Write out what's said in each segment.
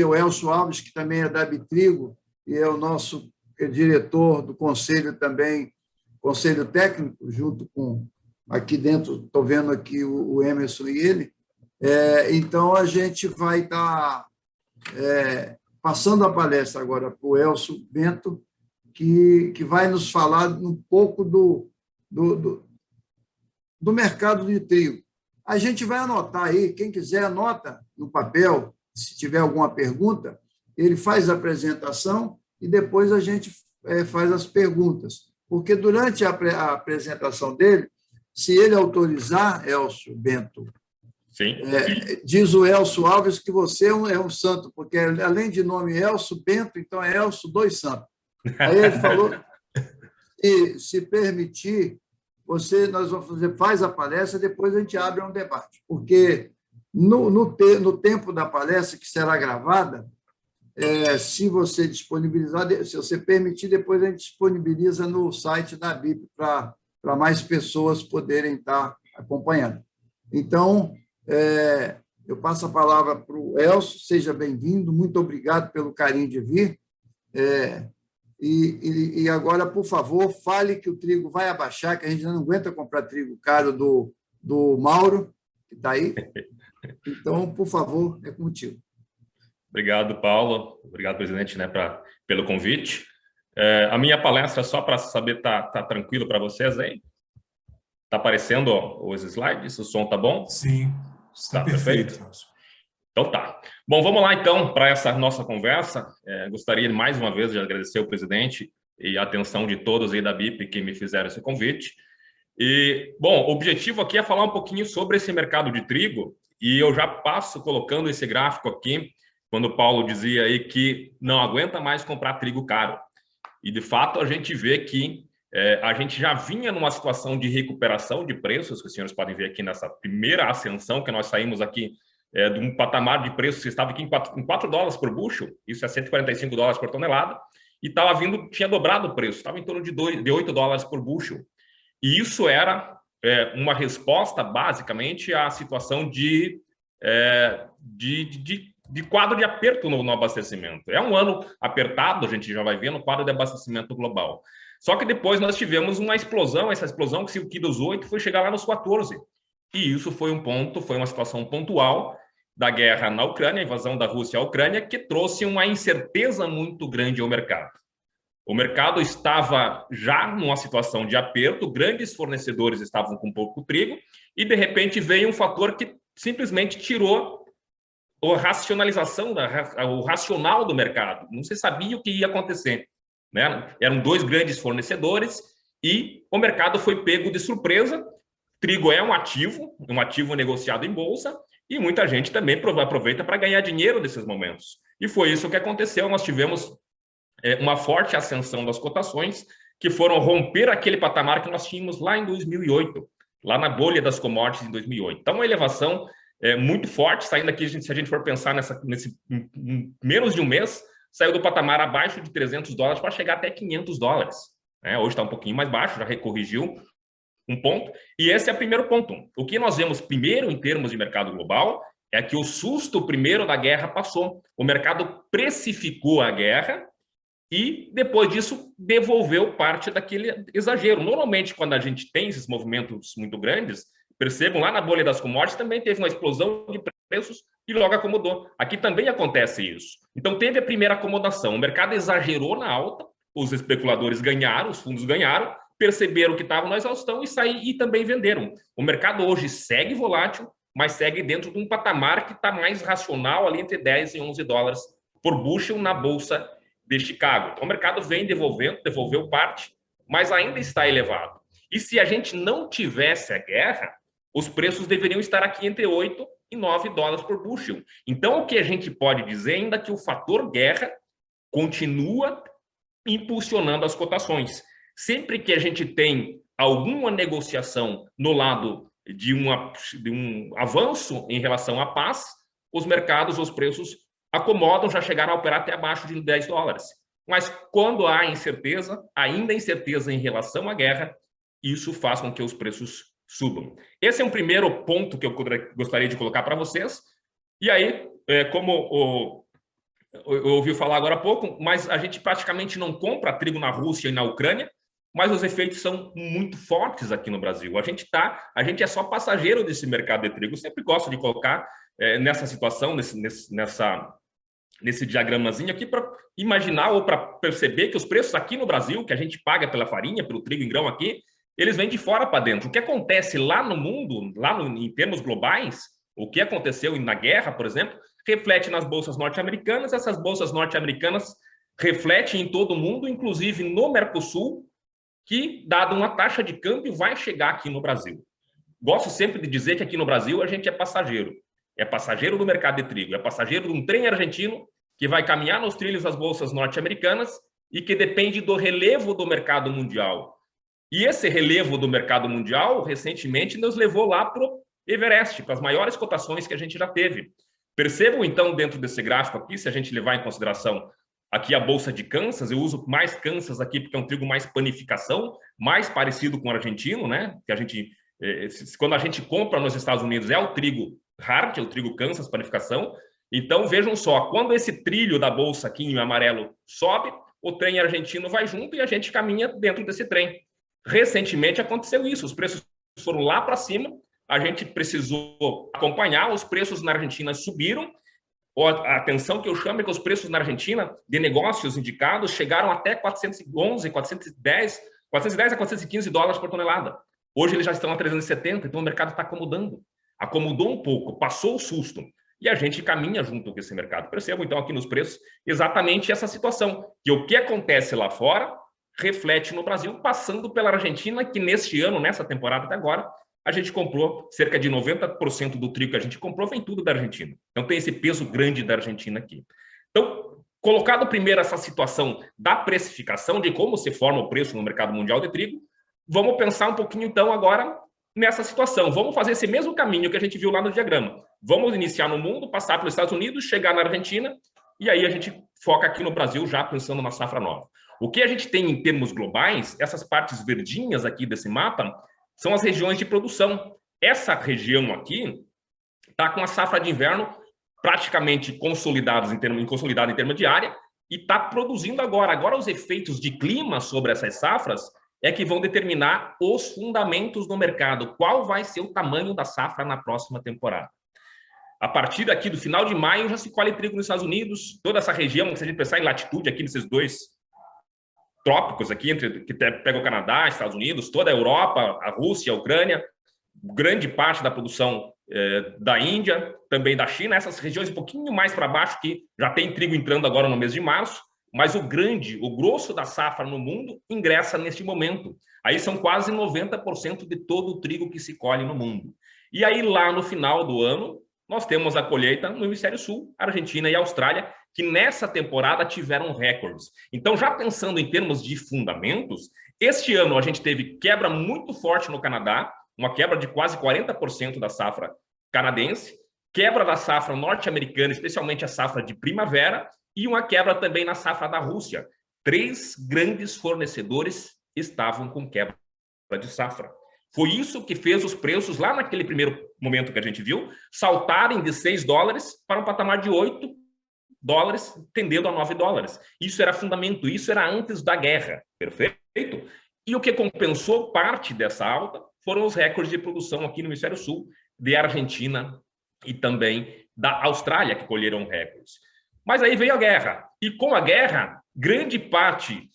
o Elcio Alves, que também é da Bitrigo e é o nosso diretor do conselho também, conselho técnico, junto com, aqui dentro, estou vendo aqui o Emerson e ele. Então, a gente vai estar passando a palestra agora para o Elcio Bento, que vai nos falar um pouco do mercado de trigo. A gente vai anotar aí, quem quiser anota no papel, se tiver alguma pergunta, ele faz a apresentação e depois a gente faz as perguntas. Porque durante a apresentação dele, se ele autorizar, Elcio Bento, sim. Diz o Elcio Alves que você é um santo, porque além de nome Elcio Bento, então é Elcio dois santos. Aí ele falou, se permitir, nós vamos fazer, faz a palestra, depois a gente abre um debate, porque no tempo da palestra, que será gravada, se você disponibilizar, se você permitir, depois a gente disponibiliza no site da BIP para mais pessoas poderem estar acompanhando. Então, eu passo a palavra para o Elcio, seja bem-vindo, muito obrigado pelo carinho de vir. E agora, por favor, fale que o trigo vai abaixar, que a gente não aguenta comprar trigo caro do Mauro, que está aí. Então, por favor, é contigo. Obrigado, Paulo. Obrigado, presidente, pelo convite. A minha palestra, só para saber, tá tranquilo para vocês aí? Está aparecendo os slides? O som está bom? Sim, está perfeito. Então tá. Bom, vamos lá então para essa nossa conversa. Gostaria mais uma vez de agradecer o presidente e a atenção de todos aí da BIP que me fizeram esse convite. E, bom, o objetivo aqui é falar um pouquinho sobre esse mercado de trigo, e eu já passo colocando esse gráfico aqui, quando o Paulo dizia aí que não aguenta mais comprar trigo caro. E, de fato, a gente vê que a gente já vinha numa situação de recuperação de preços, que os senhores podem ver aqui nessa primeira ascensão, que nós saímos aqui de um patamar de preço que estava aqui em $4 por bushel, isso é $145 por tonelada, e tinha dobrado o preço, estava em torno de $8 por bushel. E isso era uma resposta, basicamente, à situação de quadro de aperto no abastecimento. É um ano apertado, a gente já vai ver no quadro de abastecimento global. Só que depois nós tivemos uma explosão, essa explosão que saiu dos 8 foi chegar lá nos 14. E isso foi uma situação pontual da guerra na Ucrânia, a invasão da Rússia à Ucrânia, que trouxe uma incerteza muito grande ao mercado. O mercado estava já numa situação de aperto, grandes fornecedores estavam com pouco trigo, e de repente veio um fator que simplesmente tirou a racionalização, o racional do mercado. Não se sabia o que ia acontecer, né? Eram dois grandes fornecedores e o mercado foi pego de surpresa. Trigo é um ativo negociado em bolsa, e muita gente também aproveita para ganhar dinheiro nesses momentos. E foi isso que aconteceu. Nós tivemos uma forte ascensão das cotações, que foram romper aquele patamar que nós tínhamos lá em 2008, lá na bolha das commodities em 2008. Então, uma elevação muito forte, saindo aqui, se a gente for pensar nesse menos de um mês, saiu do patamar abaixo de $300 para chegar até $500. Hoje está um pouquinho mais baixo, já recorrigiu um ponto. E esse é o primeiro ponto. O que nós vemos primeiro em termos de mercado global é que o susto primeiro da guerra passou. O mercado precificou a guerra e, depois disso, devolveu parte daquele exagero. Normalmente, quando a gente tem esses movimentos muito grandes, percebam, lá na bolha das commodities também teve uma explosão de preços e logo acomodou. Aqui também acontece isso. Então, teve a primeira acomodação. O mercado exagerou na alta, os especuladores ganharam, os fundos ganharam, perceberam que estavam na exaustão e também venderam. O mercado hoje segue volátil, mas segue dentro de um patamar que está mais racional, ali entre $10 e $11 por bushel na Bolsa de Chicago. Então, o mercado vem devolveu parte, mas ainda está elevado. E se a gente não tivesse a guerra, os preços deveriam estar aqui entre $8 e $9 por bushel. Então, o que a gente pode dizer ainda é que o fator guerra continua impulsionando as cotações. Sempre que a gente tem alguma negociação no lado de um avanço em relação à paz, os mercados, os preços acomodam, já chegaram a operar até abaixo de $10. Mas quando há incerteza, ainda incerteza em relação à guerra, isso faz com que os preços subam. Esse é um primeiro ponto que eu gostaria de colocar para vocês. E aí, como eu ouvi falar agora há pouco, mas a gente praticamente não compra trigo na Rússia e na Ucrânia, mas os efeitos são muito fortes aqui no Brasil. A gente é só passageiro desse mercado de trigo. Eu sempre gosto de colocar nessa situação, nesse diagramazinho aqui, para imaginar ou para perceber que os preços aqui no Brasil, que a gente paga pela farinha, pelo trigo em grão aqui, eles vêm de fora para dentro. O que acontece lá no mundo, em termos globais, o que aconteceu na guerra, por exemplo, reflete nas bolsas norte-americanas. Essas bolsas norte-americanas refletem em todo o mundo, inclusive no Mercosul, que, dada uma taxa de câmbio, vai chegar aqui no Brasil. Gosto sempre de dizer que aqui no Brasil a gente é passageiro. É passageiro do mercado de trigo, é passageiro de um trem argentino que vai caminhar nos trilhos das bolsas norte-americanas e que depende do relevo do mercado mundial. E esse relevo do mercado mundial, recentemente, nos levou lá para o Everest, para as maiores cotações que a gente já teve. Percebam, então, dentro desse gráfico aqui, se a gente levar em consideração aqui a Bolsa de Kansas, eu uso mais Kansas aqui porque é um trigo mais panificação, mais parecido com o argentino, né? Que a gente, quando a gente compra nos Estados Unidos, é o trigo hard, é o trigo Kansas, panificação. Então, vejam só, quando esse trilho da Bolsa aqui em amarelo sobe, o trem argentino vai junto e a gente caminha dentro desse trem. Recentemente aconteceu isso, os preços foram lá para cima, a gente precisou acompanhar, os preços na Argentina subiram. A atenção que eu chamo é que os preços na Argentina de negócios indicados chegaram até 411, 410 a 415 dólares por tonelada. Hoje eles já estão a 370, então o mercado está acomodando. Acomodou um pouco, passou o susto. E a gente caminha junto com esse mercado. Percebam, então, aqui nos preços, exatamente essa situação. Que o que acontece lá fora reflete no Brasil, passando pela Argentina, que neste ano, nessa temporada até agora, a gente comprou cerca de 90% do trigo que a gente comprou, vem tudo da Argentina. Então tem esse peso grande da Argentina aqui. Então, colocado primeiro essa situação da precificação, de como se forma o preço no mercado mundial de trigo, vamos pensar um pouquinho então agora nessa situação. Vamos fazer esse mesmo caminho que a gente viu lá no diagrama. Vamos iniciar no mundo, passar pelos Estados Unidos, chegar na Argentina, e aí a gente foca aqui no Brasil já pensando na safra nova. O que a gente tem em termos globais, essas partes verdinhas aqui desse mapa, são as regiões de produção. Essa região aqui está com a safra de inverno praticamente consolidada em termos de área e está produzindo agora. Agora, os efeitos de clima sobre essas safras é que vão determinar os fundamentos do mercado, qual vai ser o tamanho da safra na próxima temporada. A partir daqui do final de maio já se colhe trigo nos Estados Unidos, toda essa região, se a gente pensar em latitude aqui nesses dois trópicos aqui, que pega o Canadá, Estados Unidos, toda a Europa, a Rússia, a Ucrânia, grande parte da produção da Índia, também da China, essas regiões um pouquinho mais para baixo, que já tem trigo entrando agora no mês de março, mas o grosso da safra no mundo ingressa neste momento. Aí são quase 90% de todo o trigo que se colhe no mundo. E aí lá no final do ano, nós temos a colheita no Hemisfério Sul, Argentina e Austrália, que nessa temporada tiveram recordes. Então, já pensando em termos de fundamentos, este ano a gente teve quebra muito forte no Canadá, uma quebra de quase 40% da safra canadense, quebra da safra norte-americana, especialmente a safra de primavera, e uma quebra também na safra da Rússia. 3 grandes fornecedores estavam com quebra de safra. Foi isso que fez os preços, lá naquele primeiro momento que a gente viu, saltarem de 6 dólares para um patamar de 8 dólares, tendendo a 9 dólares. Isso era fundamento, isso era antes da guerra, perfeito? E o que compensou parte dessa alta foram os recordes de produção aqui no Hemisfério Sul, de Argentina e também da Austrália, que colheram recordes. Mas aí veio a guerra, e com a guerra, grande parte...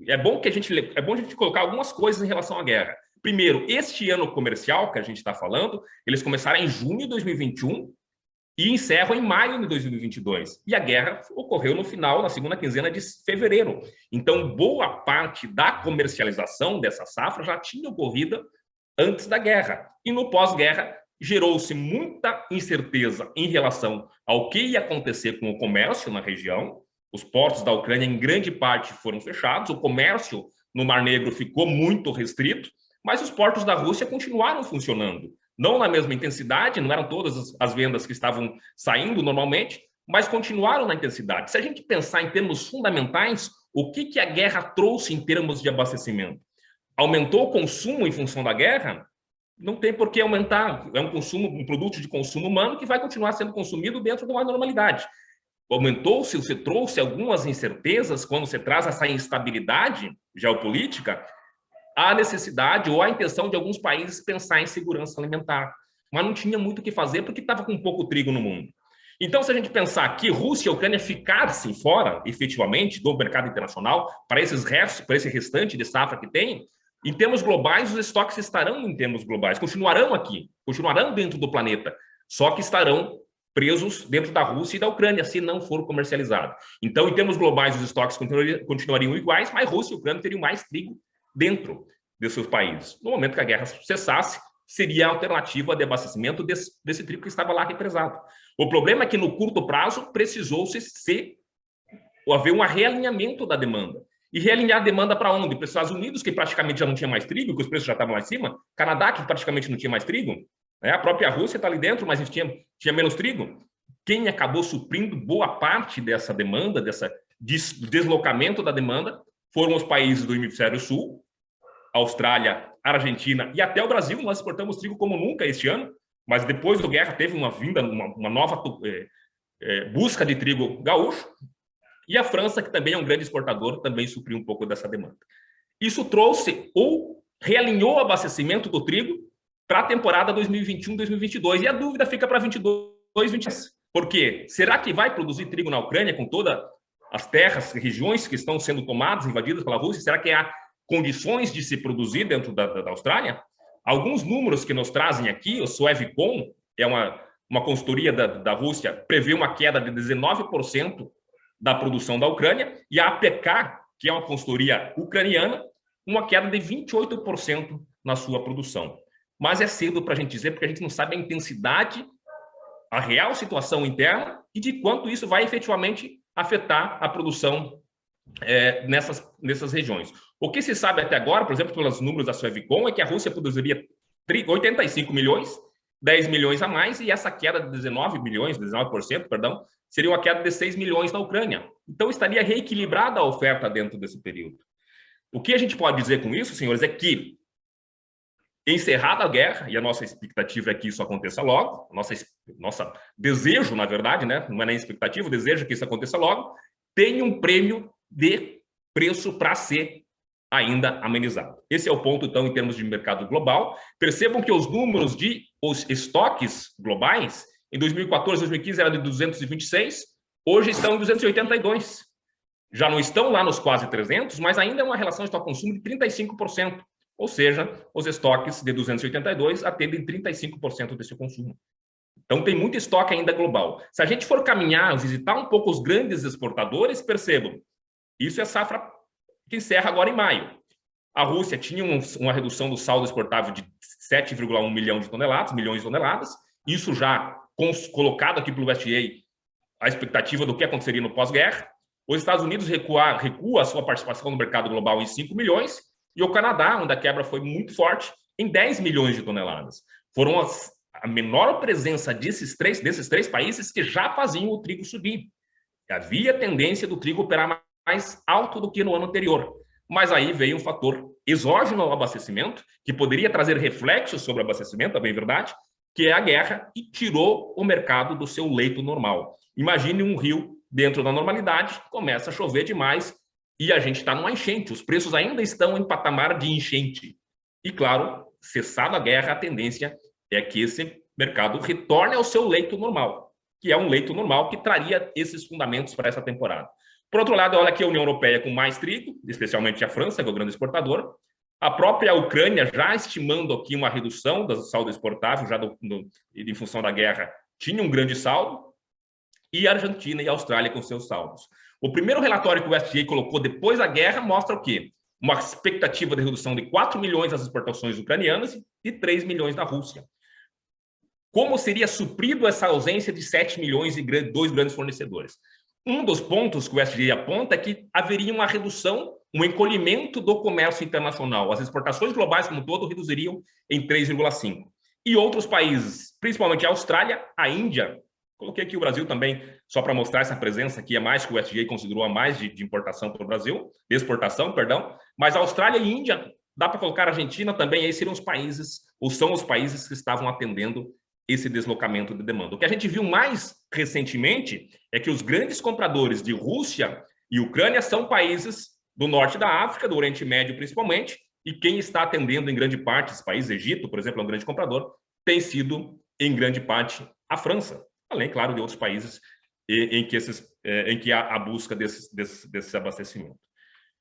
É bom a gente colocar algumas coisas em relação à guerra. Primeiro, este ano comercial que a gente está falando, eles começaram em junho de 2021 e encerram em maio de 2022. E a guerra ocorreu no final, na segunda quinzena de fevereiro. Então, boa parte da comercialização dessa safra já tinha ocorrido antes da guerra. E no pós-guerra, gerou-se muita incerteza em relação ao que ia acontecer com o comércio na região. Os portos da Ucrânia, em grande parte, foram fechados. O comércio no Mar Negro ficou muito restrito, mas os portos da Rússia continuaram funcionando. Não na mesma intensidade, não eram todas as vendas que estavam saindo normalmente, mas continuaram na intensidade. Se a gente pensar em termos fundamentais, o que a guerra trouxe em termos de abastecimento? Aumentou o consumo em função da guerra? Não tem por que aumentar. É um produto de consumo humano que vai continuar sendo consumido dentro de uma normalidade. aumentou-se, você trouxe algumas incertezas quando você traz essa instabilidade geopolítica, a necessidade ou a intenção de alguns países pensar em segurança alimentar. Mas não tinha muito o que fazer porque estava com pouco trigo no mundo. Então, se a gente pensar que Rússia e Ucrânia ficassem fora, efetivamente, do mercado internacional, para esse restante de safra que tem, em termos globais, os estoques estarão em termos globais, continuarão aqui, continuarão dentro do planeta, só que estarão presos dentro da Rússia e da Ucrânia, se não for comercializado. Então, em termos globais, os estoques continuariam iguais, mas Rússia e Ucrânia teriam mais trigo dentro de seus países. No momento que a guerra cessasse, seria a alternativa de abastecimento desse trigo que estava lá represado. O problema é que, no curto prazo, precisou-se haver um realinhamento da demanda. E realinhar a demanda para onde? Para os Estados Unidos, que praticamente já não tinha mais trigo, que os preços já estavam lá em cima. Canadá, que praticamente não tinha mais trigo. A própria Rússia está ali dentro, mas tinha menos trigo. Quem acabou suprindo boa parte dessa demanda, desse deslocamento da demanda, foram os países do hemisfério sul, Austrália, Argentina e até o Brasil. Nós exportamos trigo como nunca este ano, mas depois da guerra teve uma nova busca de trigo gaúcho. E a França, que também é um grande exportador, também supriu um pouco dessa demanda. Isso trouxe ou realinhou o abastecimento do trigo para a temporada 2021-2022. E a dúvida fica para 22-23. Por quê? Será que vai produzir trigo na Ucrânia com todas as terras, regiões que estão sendo tomadas, invadidas pela Rússia? Será que há condições de se produzir dentro da Austrália? Alguns números que nos trazem aqui, o Suevicon, é uma consultoria da Rússia, prevê uma queda de 19% da produção da Ucrânia, e a APK, que é uma consultoria ucraniana, uma queda de 28% na sua produção. Mas é cedo para a gente dizer, porque a gente não sabe a intensidade, a real situação interna e de quanto isso vai efetivamente afetar a produção nessas regiões. O que se sabe até agora, por exemplo, pelos números da Suevicon, é que a Rússia produziria 85 milhões, 10 milhões a mais, e essa queda de 19%, seria uma queda de 6 milhões na Ucrânia. Então, estaria reequilibrada a oferta dentro desse período. O que a gente pode dizer com isso, senhores, é que, encerrada a guerra, e a nossa expectativa é que isso aconteça logo, nosso desejo, na verdade, né? Não é nem expectativa, o desejo é que isso aconteça logo, tem um prêmio de preço para ser ainda amenizado. Esse é o ponto, então, em termos de mercado global. Percebam que os números os estoques globais, em 2014, 2015, era de 226, hoje estão em 282. Já não estão lá nos quase 300, mas ainda é uma relação de estoque-consumo de 35%. Ou seja, os estoques de 282 atendem 35% desse consumo. Então, tem muito estoque ainda global. Se a gente for caminhar, visitar um pouco os grandes exportadores, percebam, isso é safra que encerra agora em maio. A Rússia tinha uma redução do saldo exportável de 7,1 milhões de toneladas, isso já colocado aqui pelo USDA, a expectativa do que aconteceria no pós-guerra. Os Estados Unidos recua a sua participação no mercado global em 5 milhões, e o Canadá, onde a quebra foi muito forte, em 10 milhões de toneladas. Foram a menor presença desses três países que já faziam o trigo subir. Havia tendência do trigo operar mais alto do que no ano anterior. Mas aí veio um fator exógeno ao abastecimento, que poderia trazer reflexos sobre o abastecimento, é bem verdade, que é a guerra, e tirou o mercado do seu leito normal. Imagine um rio dentro da normalidade, começa a chover demais, e a gente está numa enchente, os preços ainda estão em patamar de enchente. E, claro, cessada a guerra, a tendência é que esse mercado retorne ao seu leito normal, que é um leito normal que traria esses fundamentos para essa temporada. Por outro lado, olha aqui a União Europeia com mais trigo, especialmente a França, que é o grande exportador. A própria Ucrânia já estimando aqui uma redução do saldo exportável, já em função da guerra, tinha um grande saldo. E a Argentina e a Austrália com seus saldos. O primeiro relatório que o USDA colocou depois da guerra mostra o quê? Uma expectativa de redução de 4 milhões das exportações ucranianas e 3 milhões da Rússia. Como seria suprido essa ausência de 7 milhões e dois grandes fornecedores? Um dos pontos que o USDA aponta é que haveria uma redução, um encolhimento do comércio internacional. As exportações globais como um todo reduziriam em 3,5%. E outros países, principalmente a Austrália, a Índia, coloquei aqui o Brasil também, só para mostrar essa presença que é mais que o USDA considerou a mais de importação para o Brasil, de exportação, perdão, mas a Austrália e Índia, dá para colocar a Argentina também, aí seriam os países, ou são os países que estavam atendendo esse deslocamento de demanda. O que a gente viu mais recentemente é que os grandes compradores de Rússia e Ucrânia são países do norte da África, do Oriente Médio principalmente, e quem está atendendo em grande parte esse país, Egito, por exemplo, é um grande comprador, tem sido em grande parte a França, além, claro, de outros países em que há a busca desse abastecimento.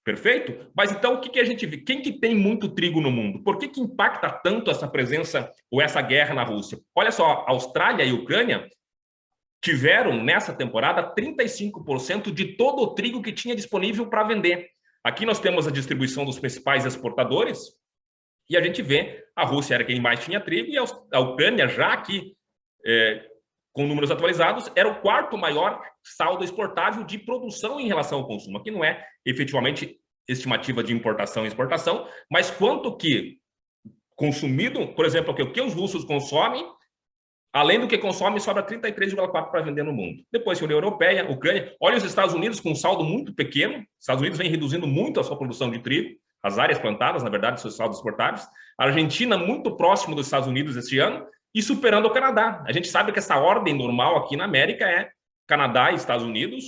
Perfeito? Mas então o que a gente vê? Quem que tem muito trigo no mundo? Por que impacta tanto essa presença ou essa guerra na Rússia? Olha só, Austrália e Ucrânia tiveram nessa temporada 35% de todo o trigo que tinha disponível para vender. Aqui nós temos a distribuição dos principais exportadores e a gente vê a Rússia era quem mais tinha trigo e a Ucrânia já aqui com números atualizados, era o quarto maior saldo exportável de produção em relação ao consumo. Aqui não é efetivamente estimativa de importação e exportação, mas quanto que consumido, por exemplo, o que os russos consomem, além do que consomem, sobra 33,4% para vender no mundo. Depois, a União Europeia, Ucrânia, olha os Estados Unidos com um saldo muito pequeno, os Estados Unidos vem reduzindo muito a sua produção de trigo, as áreas plantadas, na verdade, seus saldos exportáveis. A Argentina, muito próximo dos Estados Unidos este ano, e superando o Canadá. A gente sabe que essa ordem normal aqui na América é Canadá e Estados Unidos,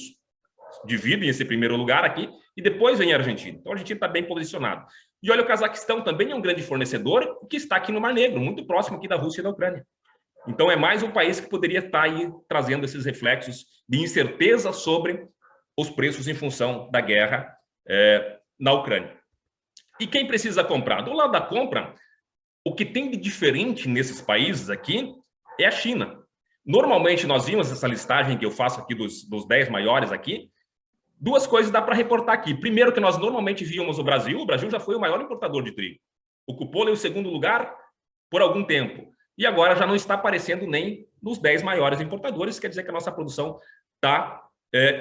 dividem esse primeiro lugar aqui, e depois vem a Argentina. Então, a Argentina está bem posicionado. E olha, o Cazaquistão também é um grande fornecedor, que está aqui no Mar Negro, muito próximo aqui da Rússia e da Ucrânia. Então, é mais um país que poderia estar aí trazendo esses reflexos de incerteza sobre os preços em função da guerra na Ucrânia. E quem precisa comprar? Do lado da compra, o que tem de diferente nesses países aqui é a China. Normalmente, nós vimos essa listagem que eu faço aqui dos 10 maiores aqui. Duas coisas dá para reportar aqui. Primeiro, que nós normalmente víamos o Brasil já foi o maior importador de trigo. Ocupou o segundo lugar por algum tempo. E agora já não está aparecendo nem nos 10 maiores importadores, quer dizer que a nossa produção está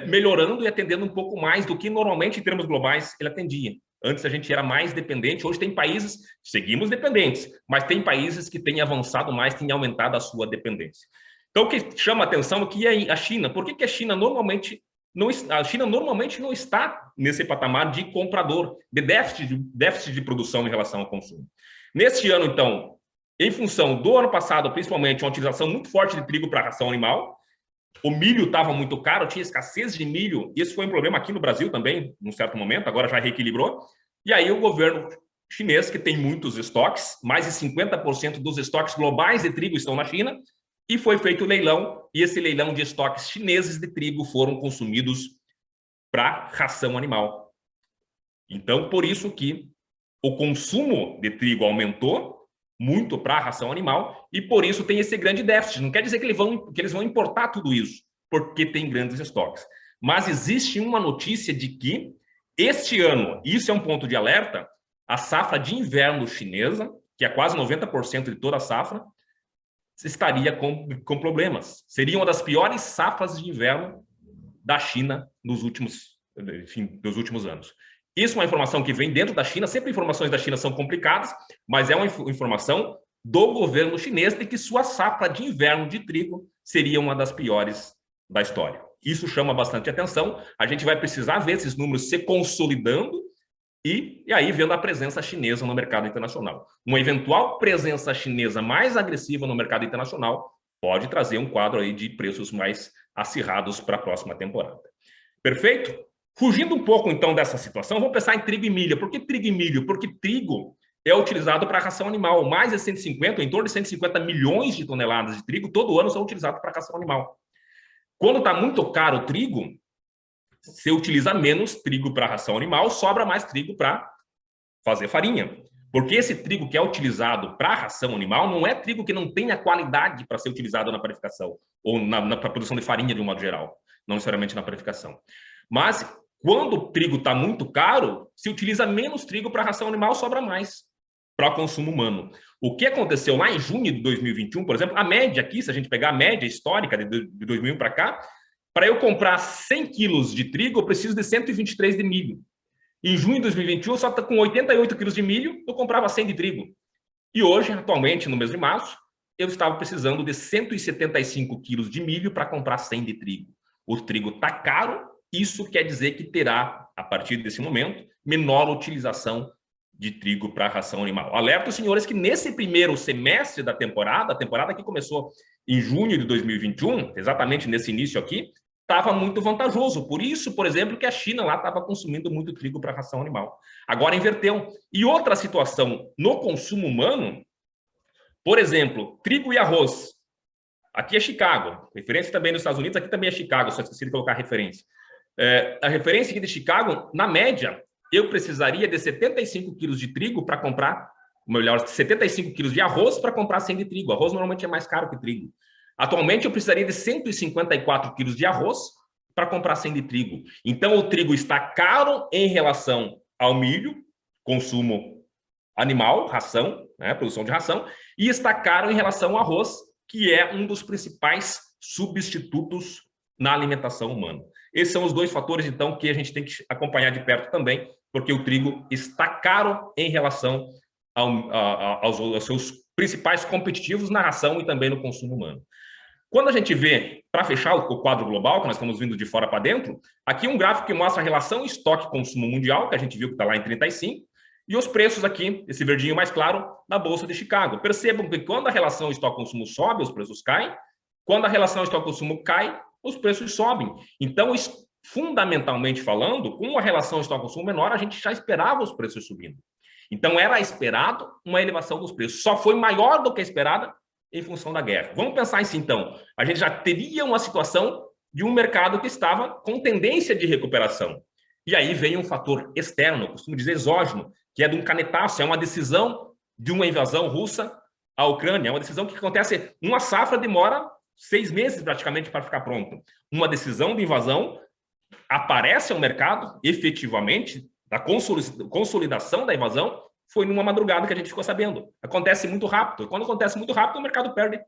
melhorando e atendendo um pouco mais do que normalmente, em termos globais, ele atendia. Antes a gente era mais dependente, hoje tem países, seguimos dependentes, mas tem países que têm avançado mais, têm aumentado a sua dependência. Então, o que chama a atenção aqui é a China. Por que a China normalmente não está nesse patamar de comprador, de déficit de produção em relação ao consumo? Neste ano, então, em função do ano passado, principalmente, uma utilização muito forte de trigo para ração animal, o milho estava muito caro, tinha escassez de milho. Isso foi um problema aqui no Brasil também, num certo momento, agora já reequilibrou. E aí o governo chinês, que tem muitos estoques, mais de 50% dos estoques globais de trigo estão na China, e foi feito o leilão, e esse leilão de estoques chineses de trigo foram consumidos para ração animal. Então, por isso que o consumo de trigo aumentou muito para a ração animal, e por isso tem esse grande déficit. Não quer dizer que eles vão importar tudo isso, porque tem grandes estoques. Mas existe uma notícia de que, este ano, isso é um ponto de alerta, a safra de inverno chinesa, que é quase 90% de toda a safra, estaria com problemas. Seria uma das piores safras de inverno da China dos últimos anos. Isso é uma informação que vem dentro da China, sempre informações da China são complicadas, mas é uma informação do governo chinês de que sua safra de inverno de trigo seria uma das piores da história. Isso chama bastante atenção, a gente vai precisar ver esses números se consolidando e aí vendo a presença chinesa no mercado internacional. Uma eventual presença chinesa mais agressiva no mercado internacional pode trazer um quadro aí de preços mais acirrados para a próxima temporada. Perfeito? Fugindo um pouco, então, dessa situação, vamos pensar em trigo e milho. Por que trigo e milho? Porque trigo é utilizado para ração animal. Mais de 150, em torno de 150 milhões de toneladas de trigo, todo ano são utilizados para ração animal. Quando está muito caro o trigo, se utiliza menos trigo para ração animal, sobra mais trigo para fazer farinha. Porque esse trigo que é utilizado para ração animal não é trigo que não tenha qualidade para ser utilizado na panificação ou na produção de farinha de um modo geral, não necessariamente na panificação. Mas quando o trigo está muito caro, se utiliza menos trigo para ração animal, sobra mais para consumo humano. O que aconteceu lá em junho de 2021, por exemplo, a média aqui, se a gente pegar a média histórica de 2001 para cá, para eu comprar 100 quilos de trigo, eu preciso de 123 de milho. Em junho de 2021, só com 88 quilos de milho, eu comprava 100 de trigo. E hoje, atualmente, no mês de março, eu estava precisando de 175 quilos de milho para comprar 100 de trigo. O trigo está caro, isso quer dizer que terá, a partir desse momento, menor utilização de trigo para ração animal. Alerto os senhores que nesse primeiro semestre da temporada, a temporada que começou em junho de 2021, exatamente nesse início aqui, estava muito vantajoso. Por isso, por exemplo, que a China lá estava consumindo muito trigo para ração animal. Agora inverteu. E outra situação no consumo humano, por exemplo, trigo e arroz. Aqui é Chicago, referência também nos Estados Unidos, aqui também é Chicago, só esqueci de colocar a referência. A referência aqui de Chicago, na média, eu precisaria de 75 quilos de trigo para comprar, melhor, 75 quilos de arroz para comprar 100 de trigo. Arroz normalmente é mais caro que trigo. Atualmente, eu precisaria de 154 quilos de arroz para comprar 100 de trigo. Então, o trigo está caro em relação ao milho, consumo animal, ração, né, produção de ração, e está caro em relação ao arroz, que é um dos principais substitutos na alimentação humana. Esses são os dois fatores, então, que a gente tem que acompanhar de perto também, porque o trigo está caro em relação aos seus principais competitivos na ração e também no consumo humano. Quando a gente vê, para fechar o quadro global, que nós estamos vindo de fora para dentro, aqui um gráfico que mostra a relação estoque-consumo mundial, que a gente viu que está lá em 35, e os preços aqui, esse verdinho mais claro, na Bolsa de Chicago. Percebam que quando a relação estoque-consumo sobe, os preços caem. Quando a relação estoque-consumo cai, os preços sobem. Então, fundamentalmente falando, com uma relação estoque-consumo menor, a gente já esperava os preços subindo. Então, era esperado uma elevação dos preços. Só foi maior do que a esperada em função da guerra. Vamos pensar assim, então. A gente já teria uma situação de um mercado que estava com tendência de recuperação. E aí vem um fator externo, costumo dizer exógeno, que é de um canetaço, é uma decisão de uma invasão russa à Ucrânia. É uma decisão que acontece, uma safra demora 6 meses praticamente para ficar pronto. Uma decisão de invasão aparece ao mercado, efetivamente, da consolidação da invasão, foi numa madrugada que a gente ficou sabendo. Acontece muito rápido. E quando acontece muito rápido, o mercado perde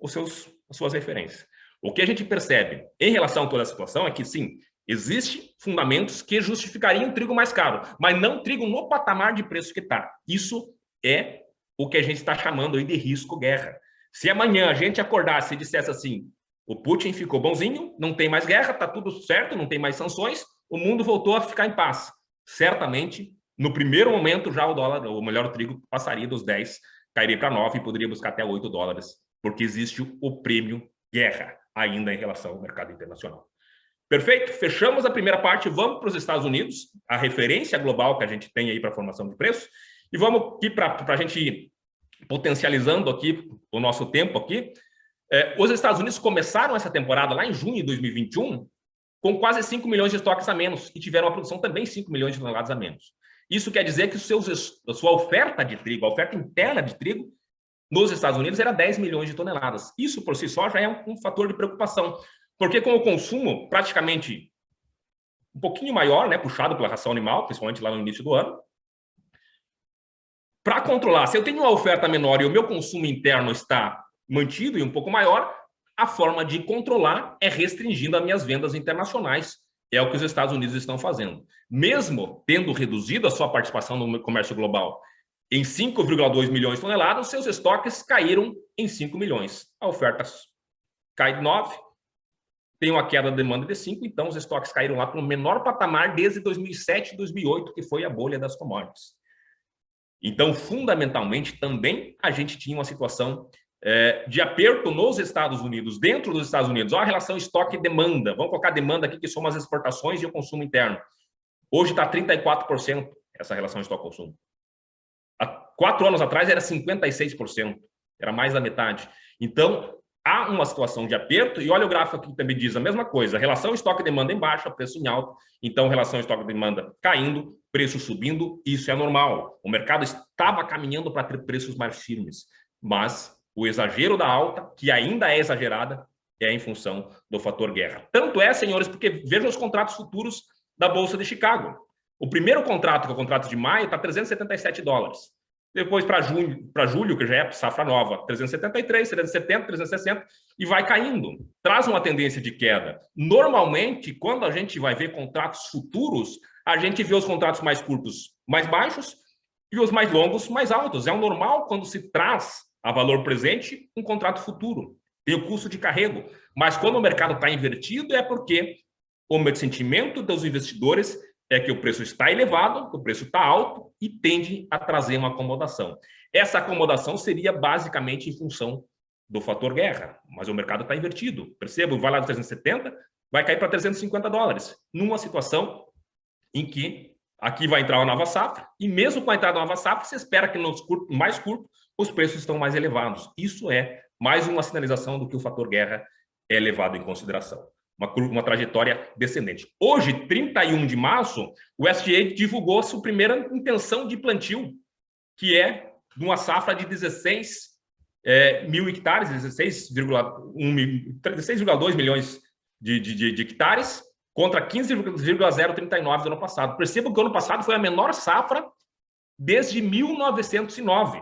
as suas referências. O que a gente percebe em relação a toda a situação é que, sim, existem fundamentos que justificariam trigo mais caro, mas não trigo no patamar de preço que está. Isso é o que a gente está chamando aí de risco guerra. Se amanhã a gente acordasse e dissesse assim, o Putin ficou bonzinho, não tem mais guerra, está tudo certo, não tem mais sanções, o mundo voltou a ficar em paz. Certamente, no primeiro momento, já o dólar, ou melhor, o trigo, passaria dos 10, cairia para 9 e poderia buscar até 8 dólares, porque existe o prêmio guerra ainda em relação ao mercado internacional. Perfeito? Fechamos a primeira parte, vamos para os Estados Unidos, a referência global que a gente tem aí para a formação de preços, e vamos aqui para a gente ir potencializando aqui o nosso tempo aqui. Os Estados Unidos começaram essa temporada lá em junho de 2021 com quase 5 milhões de estoques a menos e tiveram uma produção também 5 milhões de toneladas a menos. Isso quer dizer que a sua oferta de trigo, a oferta interna de trigo nos Estados Unidos era 10 milhões de toneladas. Isso por si só já é um fator de preocupação, porque com o consumo praticamente um pouquinho maior, né, puxado pela ração animal, principalmente lá no início do ano, para controlar, se eu tenho uma oferta menor e o meu consumo interno está mantido e um pouco maior, a forma de controlar é restringindo as minhas vendas internacionais. É o que os Estados Unidos estão fazendo. Mesmo tendo reduzido a sua participação no comércio global em 5,2 milhões de toneladas, seus estoques caíram em 5 milhões. A oferta cai de 9, tem uma queda de demanda de 5, então os estoques caíram lá para o menor patamar desde 2007 e 2008, que foi a bolha das commodities. Então, fundamentalmente, também a gente tinha uma situação de aperto nos Estados Unidos, dentro dos Estados Unidos. Olha a relação estoque-demanda. Vamos colocar demanda aqui, que são as exportações e o consumo interno. Hoje está 34% essa relação estoque-consumo. Há 4 anos atrás era 56%, era mais da metade. Então, há uma situação de aperto, e olha o gráfico aqui que também diz a mesma coisa, relação estoque-demanda em baixa, preço em alta, então relação estoque-demanda caindo, preço subindo, isso é normal. O mercado estava caminhando para ter preços mais firmes, mas o exagero da alta, que ainda é exagerada, é em função do fator guerra. Tanto é, senhores, porque vejam os contratos futuros da Bolsa de Chicago. O primeiro contrato, que é o contrato de maio, está 377 dólares. Depois, para julho, que já é safra nova, 373, 370, 360, e vai caindo. Traz uma tendência de queda. Normalmente, quando a gente vai ver contratos futuros, a gente vê os contratos mais curtos mais baixos e os mais longos mais altos. É o normal quando se traz a valor presente um contrato futuro. Tem o custo de carrego. Mas quando o mercado está invertido, é porque o sentimento dos investidores é que o preço está elevado, o preço está alto e tende a trazer uma acomodação. Essa acomodação seria basicamente em função do fator guerra, mas o mercado está invertido. Perceba, vai lá dos 370, vai cair para 350 dólares, numa situação em que aqui vai entrar uma nova safra, e mesmo com a entrada da nova safra, se espera que no mais curto os preços estão mais elevados. Isso é mais uma sinalização do que o fator guerra é levado em consideração. Uma trajetória descendente. Hoje, 31 de março, o USDA divulgou sua primeira intenção de plantio, que é de uma safra de 16 mil hectares, 16,2 milhões de hectares, contra 15,039 do ano passado. Perceba que o ano passado foi a menor safra desde 1909.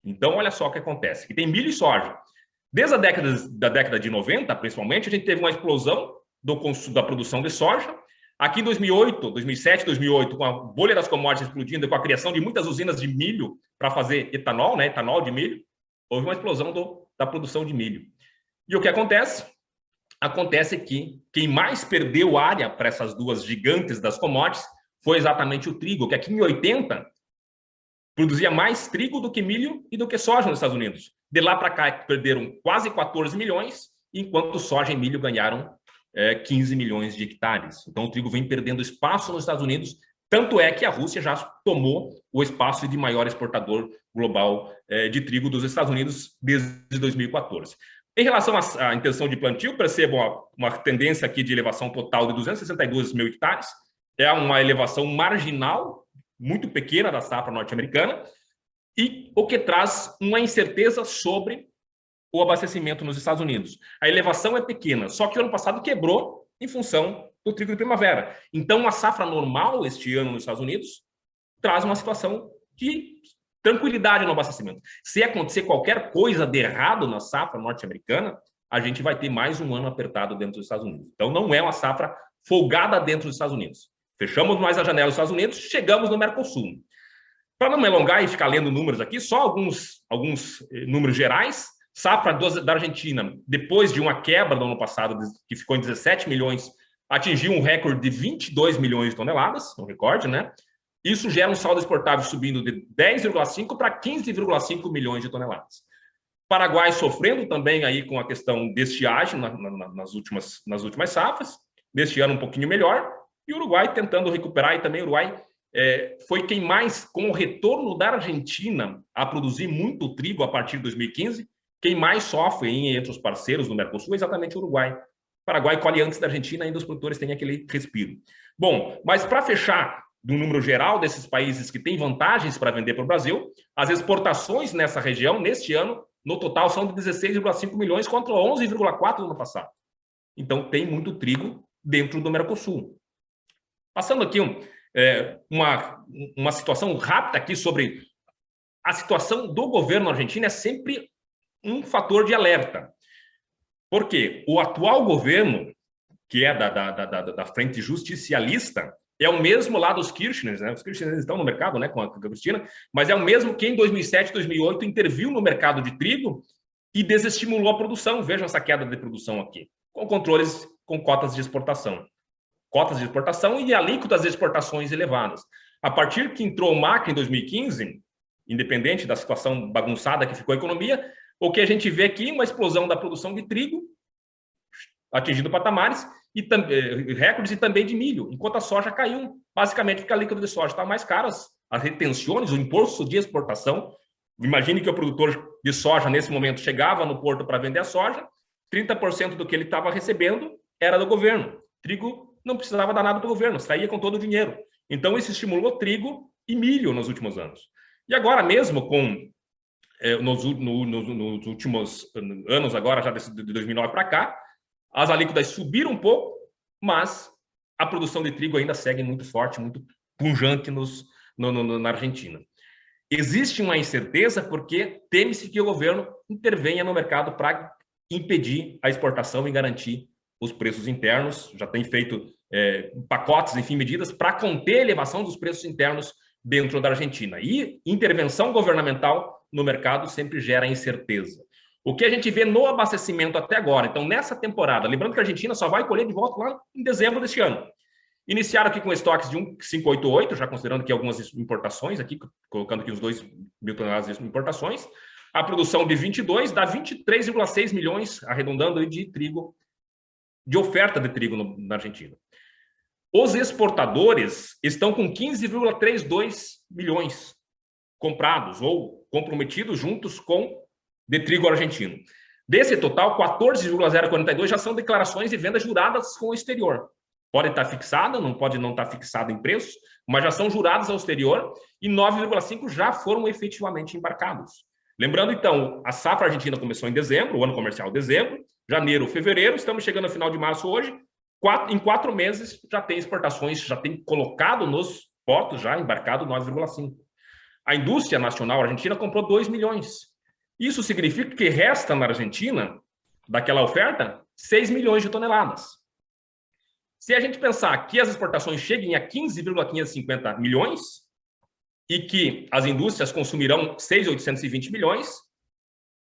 Então, olha só o que acontece. E tem milho e soja. Desde a década de 90, principalmente, a gente teve uma explosão da produção de soja. Aqui em 2008, 2007, 2008, com a bolha das commodities explodindo e com a criação de muitas usinas de milho para fazer etanol, né, etanol de milho, houve uma explosão da produção de milho. E o que acontece? Acontece que quem mais perdeu área para essas duas gigantes das commodities foi exatamente o trigo, que aqui em 80 produzia mais trigo do que milho e do que soja nos Estados Unidos. De lá para cá, perderam quase 14 milhões, enquanto soja e milho ganharam 15 milhões de hectares. Então, o trigo vem perdendo espaço nos Estados Unidos, tanto é que a Rússia já tomou o espaço de maior exportador global de trigo dos Estados Unidos desde 2014. Em relação à intenção de plantio, percebam uma tendência aqui de elevação total de 262 mil hectares, é uma elevação marginal, muito pequena da safra norte-americana, e o que traz uma incerteza sobre o abastecimento nos Estados Unidos. A elevação é pequena, só que o ano passado quebrou em função do trigo de primavera. Então, a safra normal este ano nos Estados Unidos traz uma situação de tranquilidade no abastecimento. Se acontecer qualquer coisa de errado na safra norte-americana, a gente vai ter mais um ano apertado dentro dos Estados Unidos. Então, não é uma safra folgada dentro dos Estados Unidos. Fechamos mais a janela dos Estados Unidos, chegamos no Mercosul. Para não me alongar e ficar lendo números aqui, só alguns números gerais. Safra da Argentina, depois de uma quebra do ano passado, que ficou em 17 milhões, atingiu um recorde de 22 milhões de toneladas, um recorde, né? Isso gera um saldo exportável subindo de 10,5 para 15,5 milhões de toneladas. Paraguai sofrendo também aí com a questão de estiagem nas últimas safras, neste ano um pouquinho melhor, e o Uruguai tentando recuperar, e também o Uruguai foi quem mais, com o retorno da Argentina a produzir muito trigo a partir de 2015, quem mais sofre entre os parceiros do Mercosul é exatamente o Uruguai. O Paraguai colhe antes da Argentina, ainda os produtores têm aquele respiro. Bom, mas para fechar do número geral desses países que têm vantagens para vender para o Brasil, as exportações nessa região, neste ano, no total, são de 16,5 milhões contra 11,4 no ano passado. Então, tem muito trigo dentro do Mercosul. Passando aqui uma situação rápida aqui sobre a situação do governo argentino, é sempre um fator de alerta. Porque o atual governo, que é da frente justicialista, é o mesmo lá dos Kirchners, né? Os Kirchners estão no mercado, né, com a Cristina, mas é o mesmo que em 2007, 2008 interviu no mercado de trigo e desestimulou a produção. Vejam essa queda de produção aqui, com controles com cotas de exportação. Cotas de exportação e alíquotas de exportações elevadas. A partir que entrou o Macri em 2015, independente da situação bagunçada que ficou a economia, o que a gente vê aqui, uma explosão da produção de trigo, atingindo patamares, recordes e também de milho, enquanto a soja caiu, basicamente porque a alíquota de soja está mais cara, as retenções, o imposto de exportação. Imagine que o produtor de soja, nesse momento, chegava no porto para vender a soja, 30% do que ele estava recebendo era do governo. Trigo não precisava dar nada do governo, saía com todo o dinheiro. Então, isso estimulou trigo e milho nos últimos anos. E agora mesmo, nos últimos anos, agora já de 2009 para cá, as alíquotas subiram um pouco, mas a produção de trigo ainda segue muito forte, muito pujante na Argentina. Existe uma incerteza porque teme-se que o governo intervenha no mercado para impedir a exportação e garantir os preços internos. Já tem feito pacotes, enfim, medidas para conter a elevação dos preços internos dentro da Argentina. E intervenção governamental no mercado sempre gera incerteza. O que a gente vê no abastecimento até agora, então nessa temporada, lembrando que a Argentina só vai colher de volta lá em dezembro deste ano. Iniciaram aqui com estoques de 1,588, já considerando que algumas importações aqui, colocando aqui os 2.000 toneladas de importações. A produção de 22 dá 23,6 milhões, arredondando, de trigo, de oferta de trigo na Argentina. Os exportadores estão com 15,32 milhões comprados ou comprometidos juntos de trigo argentino. Desse total, 14,042 já são declarações de vendas juradas com o exterior. Pode estar fixada, não pode não estar fixada em preço, mas já são juradas ao exterior e 9,5 já foram efetivamente embarcados. Lembrando, então, a safra argentina começou em dezembro, o ano comercial dezembro, janeiro, fevereiro, estamos chegando ao final de março hoje, em 4 meses já tem exportações, já tem colocado nos portos, já embarcado 9,5. A indústria nacional argentina comprou 2 milhões. Isso significa que resta na Argentina, daquela oferta, 6 milhões de toneladas. Se a gente pensar que as exportações cheguem a 15,550 milhões e que as indústrias consumirão 6,820 milhões,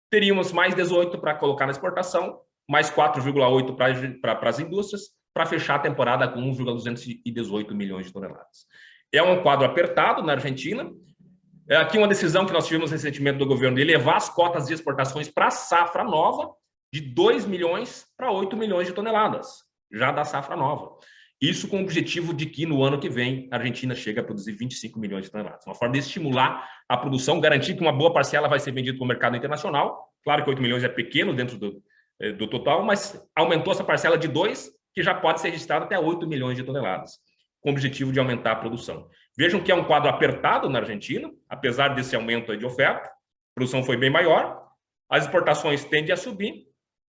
teríamos mais 18 para colocar na exportação, mais 4,8 para as indústrias, para fechar a temporada com 1,218 milhões de toneladas. É um quadro apertado na Argentina. É aqui uma decisão que nós tivemos recentemente do governo de elevar as cotas de exportações para a safra nova de 2 milhões para 8 milhões de toneladas, já da safra nova. Isso com o objetivo de que no ano que vem a Argentina chegue a produzir 25 milhões de toneladas. Uma forma de estimular a produção, garantir que uma boa parcela vai ser vendida para o mercado internacional. Claro que 8 milhões é pequeno dentro do total, mas aumentou essa parcela de 2, que já pode ser registrada até 8 milhões de toneladas, com o objetivo de aumentar a produção. Vejam que é um quadro apertado na Argentina, apesar desse aumento de oferta, a produção foi bem maior, as exportações tendem a subir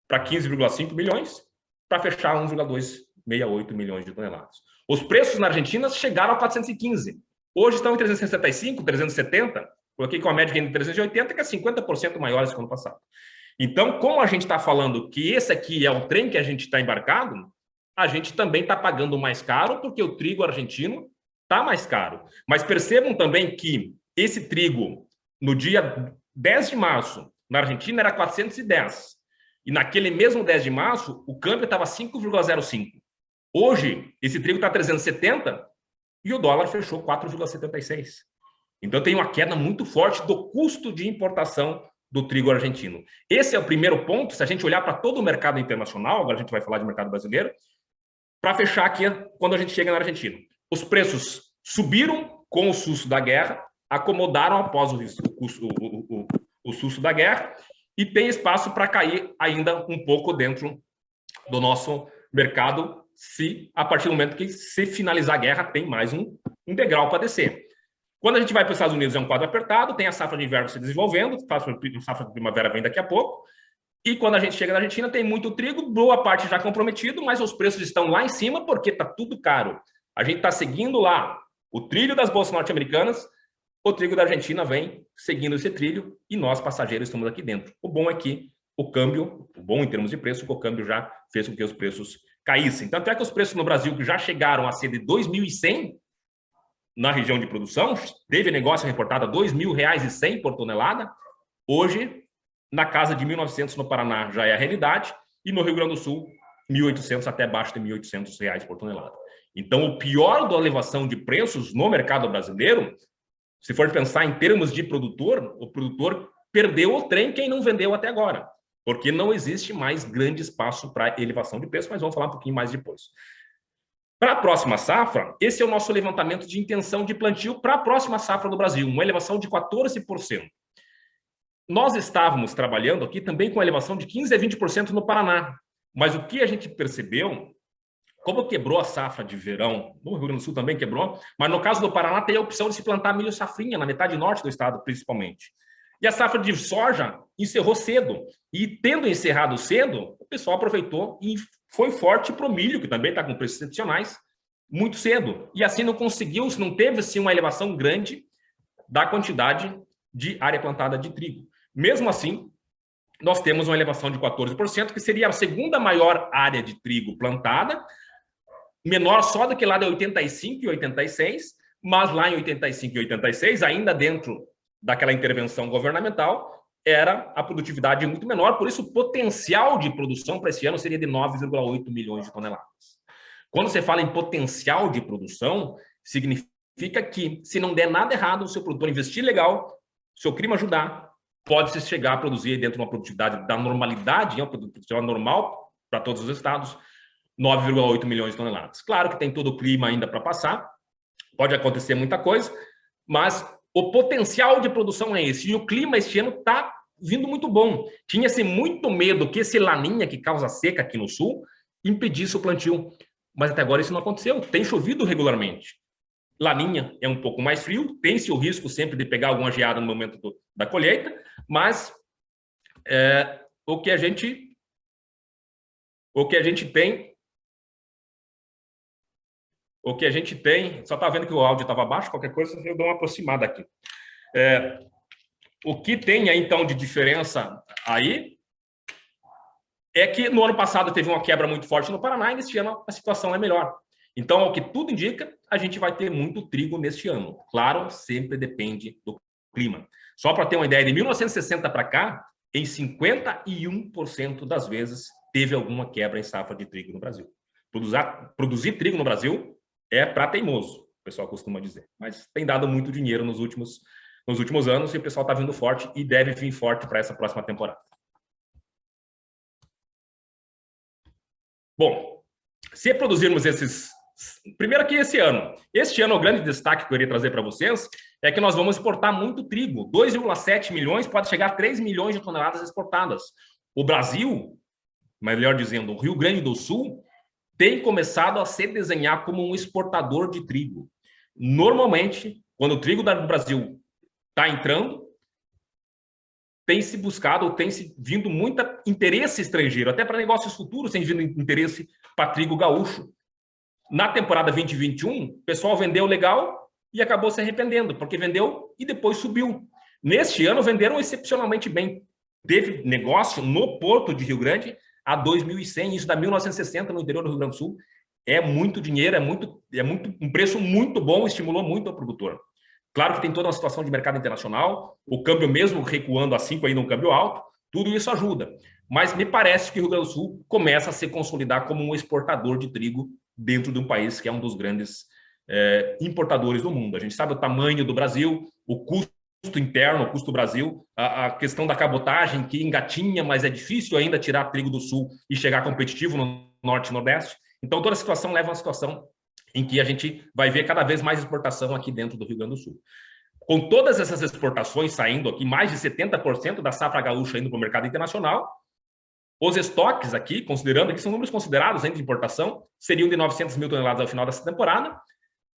para 15,5 milhões, para fechar 1,268 milhões de toneladas. Os preços na Argentina chegaram a 415. Hoje estão em 365, 370, coloquei com a média de 380, que é 50% maiores que o ano passado. Então, como a gente está falando que esse aqui é o trem que a gente está embarcado, a gente também está pagando mais caro, porque o trigo argentino está mais caro. Mas percebam também que esse trigo, no dia 10 de março, na Argentina, era 410. E naquele mesmo 10 de março, o câmbio estava 5,05. Hoje, esse trigo está 370 e o dólar fechou 4,76. Então, tem uma queda muito forte do custo de importação do trigo argentino. Esse é o primeiro ponto. Se a gente olhar para todo o mercado internacional, agora a gente vai falar de mercado brasileiro, para fechar aqui, quando a gente chega na Argentina. Os preços subiram com o susto da guerra, acomodaram após o susto da guerra, e tem espaço para cair ainda um pouco dentro do nosso mercado, se a partir do momento que se finalizar a guerra, tem mais um degrau para descer. Quando a gente vai para os Estados Unidos, é um quadro apertado, tem a safra de inverno se desenvolvendo, a safra de primavera vem daqui a pouco, e quando a gente chega na Argentina, tem muito trigo, boa parte já comprometido, mas os preços estão lá em cima porque está tudo caro. A gente está seguindo lá o trilho das bolsas norte-americanas, o trigo da Argentina vem seguindo esse trilho e nós, passageiros, estamos aqui dentro. O bom é que o câmbio, o bom em termos de preço, o câmbio já fez com que os preços caíssem. Tanto é que os preços no Brasil, que já chegaram a ser de 2.100 na região de produção, teve negócio reportado a R$ 2.100 por tonelada, hoje, na casa de 1.900 no Paraná já é a realidade, e no Rio Grande do Sul, 1.800 até abaixo de R$ 1.800 por tonelada. Então, o pior da elevação de preços no mercado brasileiro, se for pensar em termos de produtor, o produtor perdeu o trem quem não vendeu até agora, porque não existe mais grande espaço para elevação de preço, mas vamos falar um pouquinho mais depois. Para a próxima safra, esse é o nosso levantamento de intenção de plantio para a próxima safra do Brasil, uma elevação de 14%. Nós estávamos trabalhando aqui também com elevação de 15% a 20% no Paraná, mas o que a gente percebeu, como quebrou a safra de verão, no Rio Grande do Sul também quebrou, mas no caso do Paraná tem a opção de se plantar milho safrinha, na metade norte do estado, principalmente. E a safra de soja encerrou cedo, e tendo encerrado cedo, o pessoal aproveitou e foi forte para o milho, que também está com preços excepcionais, muito cedo. E assim não conseguiu, não teve assim, uma elevação grande da quantidade de área plantada de trigo. Mesmo assim, nós temos uma elevação de 14%, que seria a segunda maior área de trigo plantada, menor só do que lá de 85 e 86, mas lá em 85 e 86, ainda dentro daquela intervenção governamental, era a produtividade muito menor, por isso o potencial de produção para esse ano seria de 9,8 milhões de toneladas. Quando você fala em potencial de produção, significa que, se não der nada errado, o seu produtor investir legal, o seu clima ajudar, pode-se chegar a produzir dentro de uma produtividade da normalidade, uma produtividade normal para todos os estados, 9,8 milhões de toneladas. Claro que tem todo o clima ainda para passar, pode acontecer muita coisa, mas o potencial de produção é esse. E o clima este ano está vindo muito bom. Tinha-se muito medo que esse laninha, que causa seca aqui no sul, impedisse o plantio. Mas até agora isso não aconteceu. Tem chovido regularmente. Laninha é um pouco mais frio, tem-se o risco sempre de pegar alguma geada no momento da colheita, mas o que a gente tem, só está vendo que o áudio estava baixo, qualquer coisa eu dou uma aproximada aqui. O que tem aí, então, de diferença aí é que no ano passado teve uma quebra muito forte no Paraná e neste ano a situação é melhor. Então, ao que tudo indica, a gente vai ter muito trigo neste ano. Claro, sempre depende do clima. Só para ter uma ideia, de 1960 para cá, em 51% das vezes teve alguma quebra em safra de trigo no Brasil. Produzir trigo no Brasil é para teimoso, o pessoal costuma dizer. Mas tem dado muito dinheiro nos últimos anos e o pessoal está vindo forte e deve vir forte para essa próxima temporada. Bom, se produzirmos esses... Primeiro que este ano o grande destaque que eu iria trazer para vocês é que nós vamos exportar muito trigo. 2,7 milhões, pode chegar a 3 milhões de toneladas exportadas. O Brasil, melhor dizendo, o Rio Grande do Sul, tem começado a se desenhar como um exportador de trigo. Normalmente, quando o trigo do Brasil está entrando, tem se buscado, tem se vindo muito interesse estrangeiro, até para negócios futuros tem vindo interesse para trigo gaúcho. Na temporada 2021, o pessoal vendeu legal e acabou se arrependendo, porque vendeu e depois subiu. Neste ano, venderam excepcionalmente bem. Teve negócio no Porto de Rio Grande a 2.100, isso da 1960 no interior do Rio Grande do Sul. É muito dinheiro, um preço muito bom, estimulou muito o produtor. Claro que tem toda uma situação de mercado internacional, o câmbio mesmo recuando a 5 ainda um câmbio alto, tudo isso ajuda. Mas me parece que o Rio Grande do Sul começa a se consolidar como um exportador de trigo dentro de um país que é um dos grandes importadores do mundo. A gente sabe o tamanho do Brasil, o custo interno, o custo do Brasil, a questão da cabotagem, que engatinha, mas é difícil ainda tirar trigo do Sul e chegar competitivo no Norte e Nordeste. Então, toda a situação leva a uma situação em que a gente vai ver cada vez mais exportação aqui dentro do Rio Grande do Sul. Com todas essas exportações saindo aqui, mais de 70% da safra gaúcha indo para o mercado internacional, os estoques aqui, considerando que são números considerados ainda de importação, seriam de 900 mil toneladas ao final dessa temporada.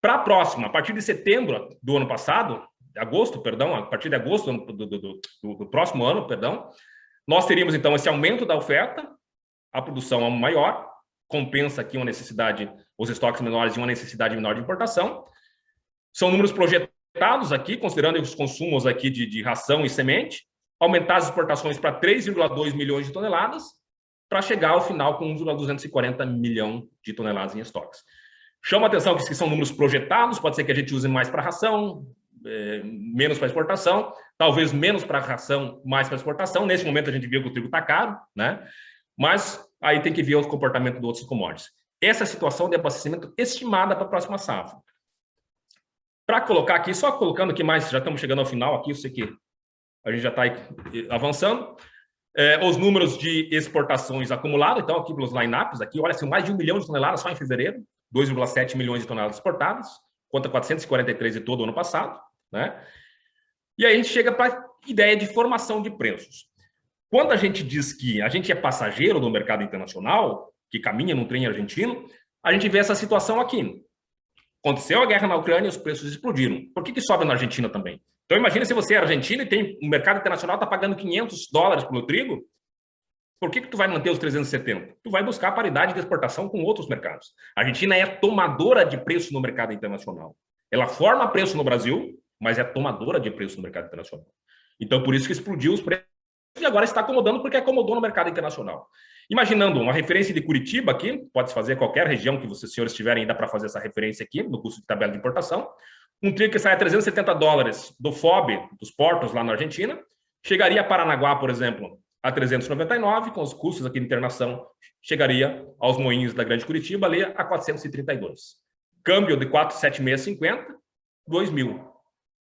Para a próxima, a partir de setembro do ano passado, a partir de agosto do próximo ano, nós teríamos então esse aumento da oferta, a produção é maior, compensa aqui uma necessidade, os estoques menores e uma necessidade menor de importação. São números projetados aqui, considerando os consumos aqui de ração e semente, aumentar as exportações para 3,2 milhões de toneladas, para chegar ao final com 1,240 milhão de toneladas em estoques. Chama a atenção que são números projetados, pode ser que a gente use mais para ração, menos para exportação, talvez menos para ração, mais para exportação. Nesse momento a gente viu que o trigo está caro, né? Mas aí tem que ver o comportamento de outros commodities. Essa situação de abastecimento estimada para a próxima safra. Para colocar aqui, só colocando aqui mais, já estamos chegando ao final aqui, eu sei que a gente já está avançando. Os números de exportações acumulados, então aqui pelos line-ups, aqui, olha, são mais de 1 milhão de toneladas só em fevereiro, 2,7 milhões de toneladas exportadas, contra 443 de todo o ano passado, né? E aí a gente chega para a ideia de formação de preços. Quando a gente diz que a gente é passageiro do mercado internacional, que caminha num trem argentino, a gente vê essa situação aqui. Aconteceu a guerra na Ucrânia, os preços explodiram. Por que sobe na Argentina também? Então, imagina se você é argentino e tem o mercado internacional está pagando $500 pelo trigo, por que tu vai manter os 370? Tu vai buscar a paridade de exportação com outros mercados. A Argentina é tomadora de preço no mercado internacional. Ela forma preço no Brasil, mas é tomadora de preço no mercado internacional. Então, por isso que explodiu os preços e agora está acomodando porque acomodou no mercado internacional. Imaginando uma referência de Curitiba aqui, pode-se fazer qualquer região que vocês, senhores, tiverem ainda para fazer essa referência aqui, no custo de tabela de importação. Um trigo que sai a $370 do FOB, dos portos lá na Argentina, chegaria a Paranaguá, por exemplo, a 399, com os custos aqui de internação, chegaria aos moinhos da Grande Curitiba, ali a 432. Câmbio de 4,7650, 2.000.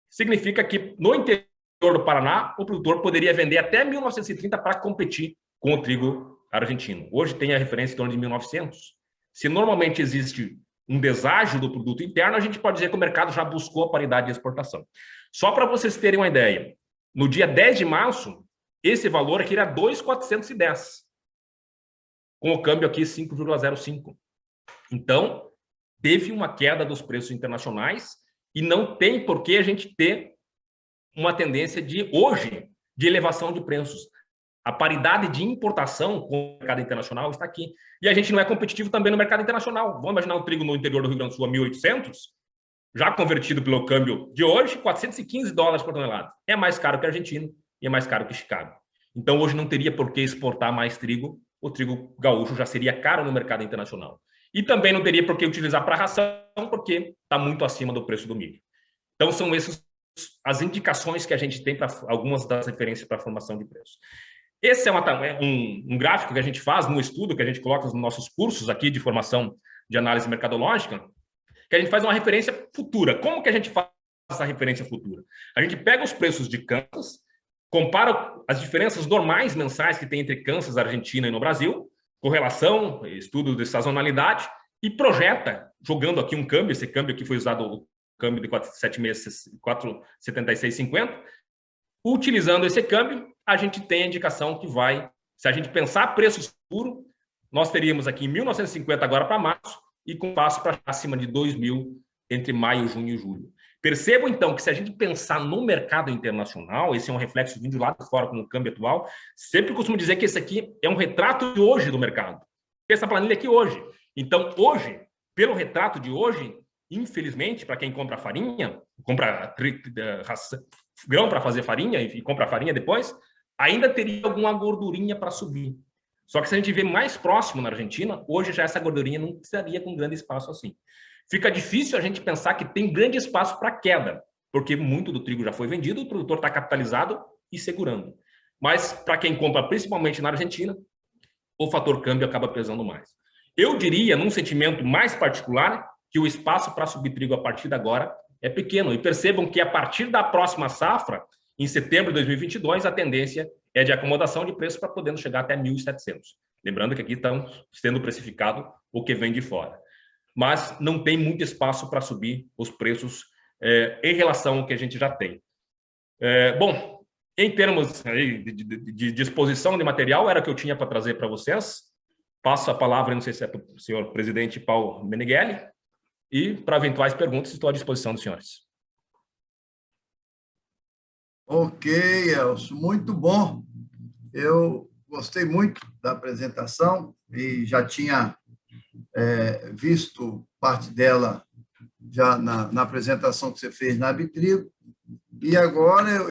Significa que no interior do Paraná, o produtor poderia vender até 1930 para competir com o trigo argentino. Hoje tem a referência em torno de 1900. Se normalmente existe um deságio do produto interno, a gente pode dizer que o mercado já buscou a paridade de exportação. Só para vocês terem uma ideia, no dia 10 de março, esse valor aqui era 2,410, com o câmbio aqui 5,05. Então, teve uma queda dos preços internacionais e não tem por que a gente ter uma tendência de, hoje, de elevação de preços. A paridade de importação com o mercado internacional está aqui. E a gente não é competitivo também no mercado internacional. Vamos imaginar um trigo no interior do Rio Grande do Sul a 1.800, já convertido pelo câmbio de hoje, 415 dólares por tonelada. É mais caro que a Argentina e é mais caro que Chicago. Então, hoje não teria por que exportar mais trigo. O trigo gaúcho já seria caro no mercado internacional. E também não teria por que utilizar para ração, porque está muito acima do preço do milho. Então, são essas as indicações que a gente tem para algumas das referências para a formação de preço. Esse é um gráfico que a gente faz no estudo, que a gente coloca nos nossos cursos aqui de formação de análise mercadológica, que a gente faz uma referência futura. Como que a gente faz essa referência futura? A gente pega os preços de Kansas, compara as diferenças normais mensais que tem entre Kansas, Argentina e no Brasil, correlação, estudo de sazonalidade, e projeta, jogando aqui um câmbio, esse câmbio aqui foi usado, o câmbio de 4,7650, utilizando esse câmbio, a gente tem a indicação que vai, se a gente pensar preço futuro, nós teríamos aqui 1.950 agora para março e com passo para acima de 2.000 entre maio, junho e julho. Percebam, então, que se a gente pensar no mercado internacional, esse é um reflexo vindo lá de fora com o câmbio atual, sempre costumo dizer que esse aqui é um retrato de hoje do mercado. Essa planilha aqui hoje. Então, hoje, pelo retrato de hoje, infelizmente, para quem compra farinha, compra grão para fazer farinha e compra farinha depois, ainda teria alguma gordurinha para subir. Só que se a gente vê mais próximo na Argentina, hoje já essa gordurinha não precisaria com grande espaço assim. Fica difícil a gente pensar que tem grande espaço para queda, porque muito do trigo já foi vendido, o produtor está capitalizado e segurando. Mas para quem compra principalmente na Argentina, o fator câmbio acaba pesando mais. Eu diria, num sentimento mais particular, que o espaço para subir trigo a partir de agora é pequeno. E percebam que a partir da próxima safra, em setembro de 2022, a tendência é de acomodação de preço para podendo chegar até 1.700. Lembrando que aqui estão sendo precificado o que vem de fora. Mas não tem muito espaço para subir os preços em relação ao que a gente já tem. Bom, em termos aí de disposição de material, era o que eu tinha para trazer para vocês. Passo a palavra, não sei se é para o senhor presidente Paulo Meneghelli, e para eventuais perguntas estou à disposição dos senhores. Ok, Elcio, muito bom. Eu gostei muito da apresentação e já tinha visto parte dela já na apresentação que você fez na Abitrigo, e agora